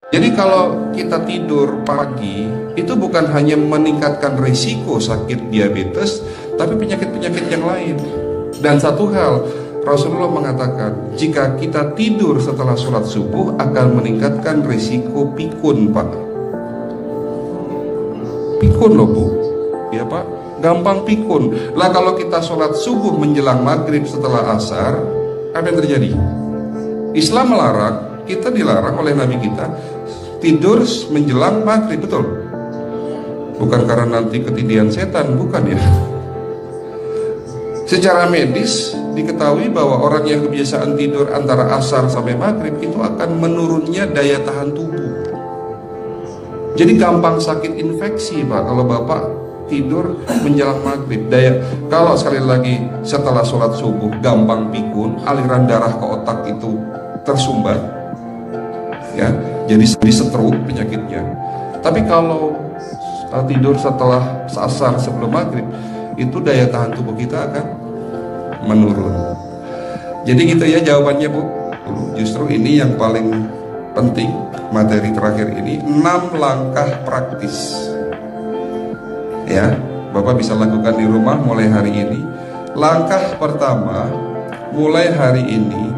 Jadi kalau kita tidur pagi, itu bukan hanya meningkatkan risiko sakit diabetes, tapi penyakit-penyakit yang lain. Dan satu hal, Rasulullah mengatakan, jika kita tidur setelah sholat subuh akan meningkatkan risiko pikun, Pak. Pikun loh, Bu. Ya, Pak. Gampang pikun. Lah kalau kita sholat subuh menjelang maghrib setelah asar, apa yang terjadi? Islam melarang, kita dilarang oleh Nabi kita tidur menjelang maghrib, betul? Bukan karena nanti ketidian setan, bukan ya. Secara medis diketahui bahwa orang yang kebiasaan tidur antara asar sampai maghrib itu akan menurunnya daya tahan tubuh. Jadi gampang sakit infeksi, Pak, kalau Bapak tidur menjelang maghrib. Kalau sekali lagi setelah sholat subuh gampang pikun, aliran darah ke otak itu tersumbat, ya, jadi stroke penyakitnya. Tapi kalau tidur setelah asar sebelum maghrib, itu daya tahan tubuh kita akan menurun. Jadi gitu ya jawabannya, Bu. Justru ini yang paling penting, materi terakhir ini 6 langkah praktis. Ya, Bapak bisa lakukan di rumah mulai hari ini. Langkah pertama, mulai hari ini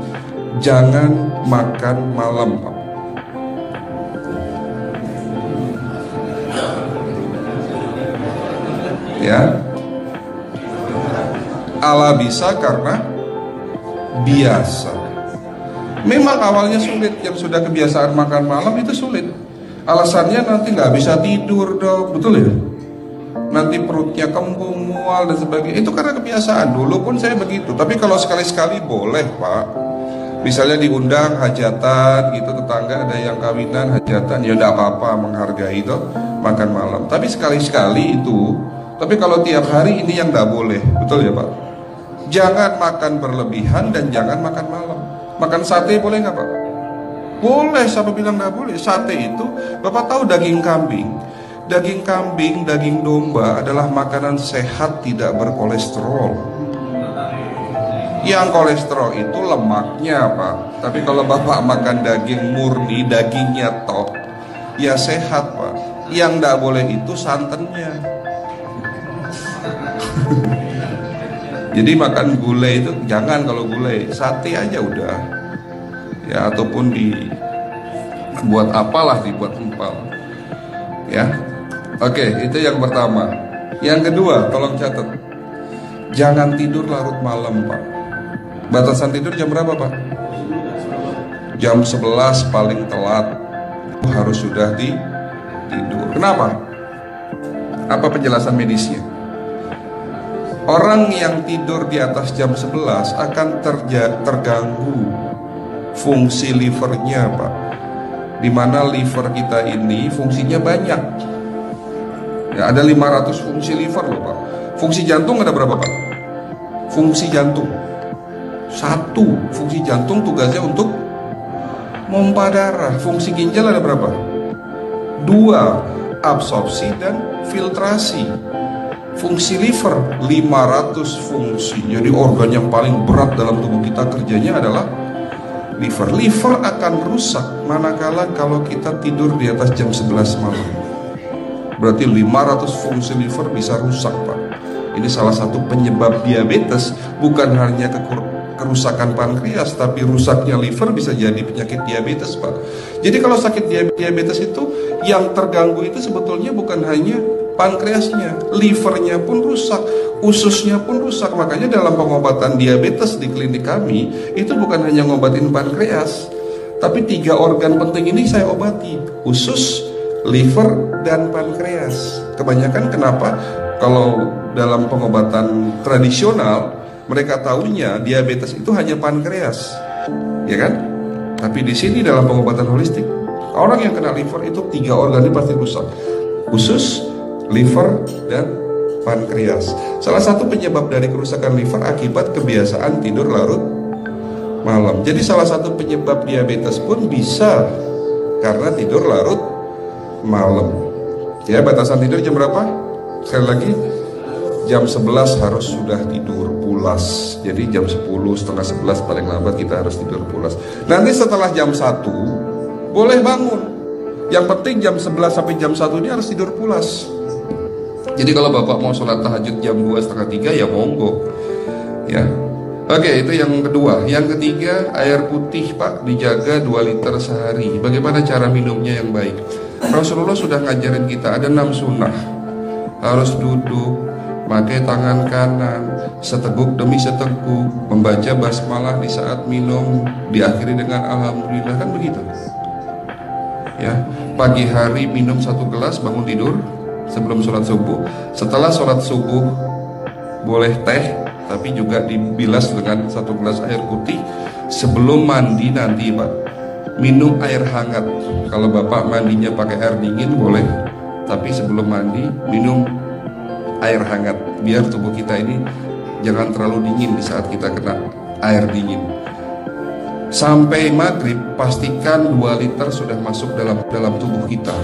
jangan makan malam, Pak. Ya, ala bisa karena biasa. Memang awalnya sulit, yang sudah kebiasaan makan malam itu sulit. Alasannya nanti nggak bisa tidur dong, betul ya? Nanti perutnya kembung, mual dan sebagainya. Itu karena kebiasaan. Dulu pun saya begitu. Tapi kalau sekali-sekali boleh, Pak. Misalnya diundang hajatan gitu, tetangga ada yang kawinan hajatan, ya udah apa-apa, menghargai itu makan malam. Tapi sekali-sekali itu. Tapi kalau tiap hari ini yang nggak boleh, betul ya, Pak? Jangan makan berlebihan dan jangan makan malam. Makan sate boleh nggak, Pak? Boleh, siapa bilang nggak boleh? Sate itu, Bapak tahu daging kambing? Daging kambing, daging domba adalah makanan sehat, tidak berkolesterol. Yang kolesterol itu lemaknya, Pak. Tapi kalau Bapak makan daging murni, dagingnya top, ya sehat, Pak. Yang nggak boleh itu santannya. Jadi makan gulai itu jangan, kalau gulai sate aja udah, ya, ataupun dibuat apalah, dibuat empal, ya. Oke, itu yang pertama. Yang kedua, tolong catat, jangan tidur larut malam, Pak. Batasan tidur jam berapa, Pak? Jam 11 paling telat harus sudah tidur. Kenapa? Apa penjelasan medisnya? Orang yang tidur di atas jam 11 akan terganggu fungsi livernya, Pak. Dimana liver kita ini fungsinya banyak. Ya, ada 500 fungsi liver loh, Pak. Fungsi jantung ada berapa, Pak? Fungsi jantung 1. Fungsi jantung tugasnya untuk mompa darah. Fungsi ginjal ada berapa? 2. Absorpsi dan filtrasi. Fungsi liver 500 fungsi. Jadi organ yang paling berat dalam tubuh kita kerjanya adalah liver. Liver akan rusak manakala kalau kita tidur di atas jam 11 malam. Berarti 500 fungsi liver bisa rusak, Pak. Ini salah satu penyebab diabetes. Bukan hanya kerusakan pankreas, tapi rusaknya liver bisa jadi penyakit diabetes, Pak. Jadi kalau sakit diabetes itu yang terganggu itu sebetulnya bukan hanya pankreasnya, livernya pun rusak, ususnya pun rusak. Makanya dalam pengobatan diabetes di klinik kami itu bukan hanya ngobatin pankreas, tapi 3 organ penting ini saya obati: usus, liver, dan pankreas. Kebanyakan kenapa? Kalau dalam pengobatan tradisional mereka tahunya diabetes itu hanya pankreas, ya kan? Tapi di sini dalam pengobatan holistik, orang yang kena liver itu 3 organ ini pasti rusak: usus, liver, dan pankreas. Salah satu penyebab dari kerusakan liver akibat kebiasaan tidur larut malam. Jadi salah satu penyebab diabetes pun bisa karena tidur larut malam. Ya, batasan tidur jam berapa? Sekali lagi, jam 11 harus sudah tidur pulas. Jadi jam 10, setengah 11 paling lambat kita harus tidur pulas. Nanti setelah jam 1 boleh bangun. Yang penting jam 11 sampai jam 1 ini harus tidur pulas. Jadi kalau Bapak mau sholat tahajud jam 2, setengah 3 ya monggo. Ya. Oke, itu yang kedua. Yang ketiga, air putih Pak dijaga 2 liter sehari. Bagaimana cara minumnya yang baik? Rasulullah sudah ngajarin kita ada 6 sunnah. Harus duduk, pakai tangan kanan, seteguk demi seteguk, membaca basmalah di saat minum, diakhiri dengan alhamdulillah, kan begitu. Ya, pagi hari minum 1 gelas, bangun tidur sebelum sholat subuh. Setelah sholat subuh boleh teh, tapi juga dibilas dengan 1 gelas air putih. Sebelum mandi nanti Pak, minum air hangat. Kalau Bapak mandinya pakai air dingin boleh, tapi sebelum mandi minum air hangat, biar tubuh kita ini jangan terlalu dingin di saat kita kena air dingin. Sampai maghrib pastikan 2 liter sudah masuk dalam tubuh kita.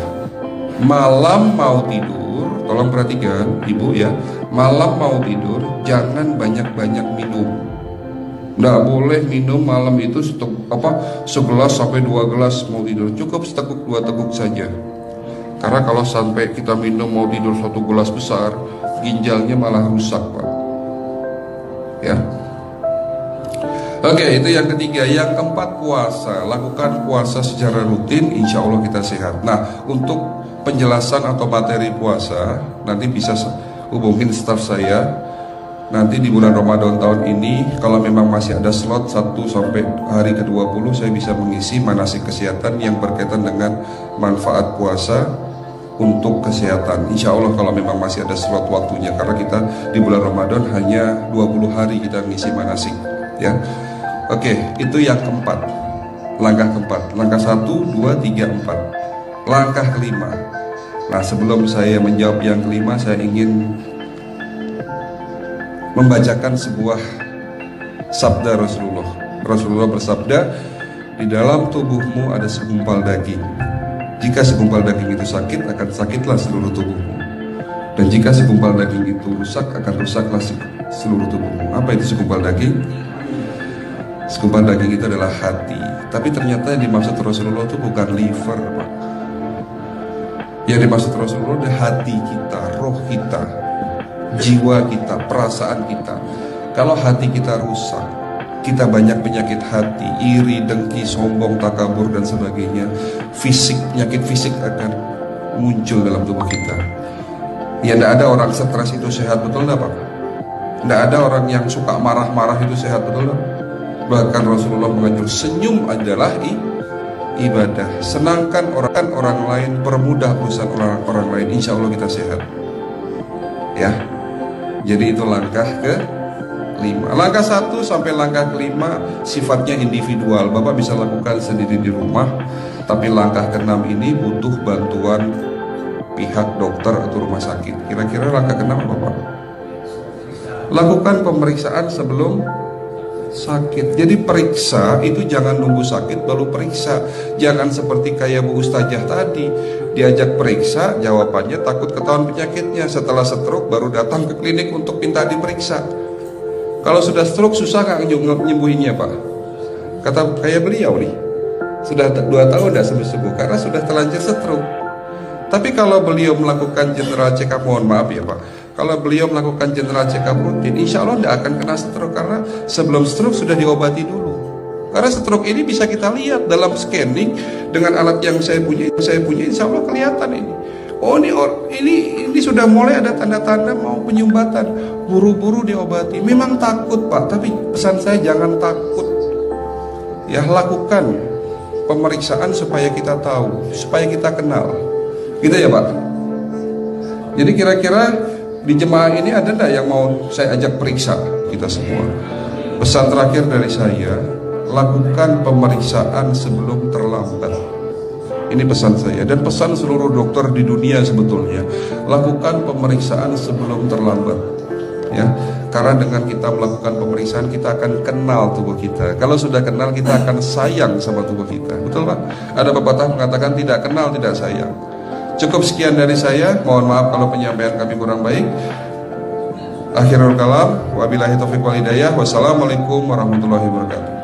Malam mau tidur, tolong perhatikan Ibu ya, malam mau tidur jangan banyak-banyak minum. Nggak boleh minum malam itu segelas sampai 2 gelas mau tidur. Cukup seteguk 2 teguk saja. Karena kalau sampai kita minum mau tidur 1 gelas besar, ginjalnya malah rusak Pak. Ya. Oke, itu yang ketiga. Yang keempat, puasa. Lakukan puasa secara rutin, insya Allah kita sehat. Nah, untuk penjelasan atau materi puasa nanti bisa hubungin staf saya. Nanti di bulan Ramadan tahun ini, kalau memang masih ada slot 1 sampai hari ke-20, saya bisa mengisi manasik kesehatan yang berkaitan dengan manfaat puasa untuk kesehatan. Insya Allah kalau memang masih ada slot waktunya, karena kita di bulan Ramadan hanya 20 hari kita mengisi manasik. Ya, oke, itu yang keempat. Langkah keempat. Langkah 1, 2, 3, 4. Langkah kelima. Nah, sebelum saya menjawab yang kelima, saya ingin membacakan sebuah sabda Rasulullah. Rasulullah bersabda, di dalam tubuhmu ada segumpal daging. Jika segumpal daging itu sakit, akan sakitlah seluruh tubuhmu. Dan jika segumpal daging itu rusak, akan rusaklah seluruh tubuhmu. Apa itu segumpal daging? Segumpal daging itu adalah hati. Tapi ternyata yang dimaksud Rasulullah itu bukan liver, Pak. Yang dimaksud Rasulullah adalah hati kita, roh kita, jiwa kita, perasaan kita. Kalau hati kita rusak, kita banyak penyakit hati, iri, dengki, sombong, takabur dan sebagainya. Penyakit fisik akan muncul dalam tubuh kita. Ya, tidak ada orang stres itu sehat, betul enggak Pak? Tidak ada orang yang suka marah-marah itu sehat, betul enggak? Bahkan Rasulullah mengajar senyum adalah ibadah. Senangkan orang lain, permudah urusan orang lain, insya Allah kita sehat. Ya, jadi itu langkah ke-5. Langkah 1 sampai langkah ke-5 sifatnya individual. Bapak bisa lakukan sendiri di rumah. Tapi langkah ke-6 ini butuh bantuan pihak dokter atau rumah sakit. Kira-kira langkah ke-6 apa Pak? Lakukan pemeriksaan sebelum sakit. Jadi periksa itu jangan nunggu sakit baru periksa. Jangan seperti kayak Bu Ustazah tadi, diajak periksa, jawabannya takut ketahuan penyakitnya. Setelah stroke baru datang ke klinik untuk minta diperiksa. Kalau sudah stroke susah nggak nyembuhinnya Pak? Kata kayak beliau nih, sudah 2 tahun tidak sembuh-sembuh karena sudah terlanjur stroke. Tapi kalau beliau melakukan general check up, mohon maaf ya Pak, kalau beliau melakukan general check up rutin, insya Allah tidak akan kena stroke, karena sebelum stroke sudah diobati dulu. Karena stroke ini bisa kita lihat dalam scanning dengan alat yang saya punya, insya Allah kelihatan ini. Oh ini sudah mulai ada tanda-tanda mau penyumbatan, buru-buru diobati. Memang takut Pak, tapi pesan saya jangan takut. Ya, lakukan pemeriksaan supaya kita tahu, supaya kita kenal. Gitu ya Pak. Jadi kira-kira di jemaah ini ada enggak yang mau saya ajak periksa kita semua? Pesan terakhir dari saya, lakukan pemeriksaan sebelum terlambat. Ini pesan saya dan pesan seluruh dokter di dunia sebetulnya. Lakukan pemeriksaan sebelum terlambat. Ya, karena dengan kita melakukan pemeriksaan kita akan kenal tubuh kita. Kalau sudah kenal kita akan sayang sama tubuh kita. Betul Pak? Ada pepatah mengatakan tidak kenal tidak sayang. Cukup sekian dari saya. Mohon maaf kalau penyampaian kami kurang baik. Akhirul kalam, wabillahi taufiq wal hidayah. Wassalamualaikum warahmatullahi wabarakatuh.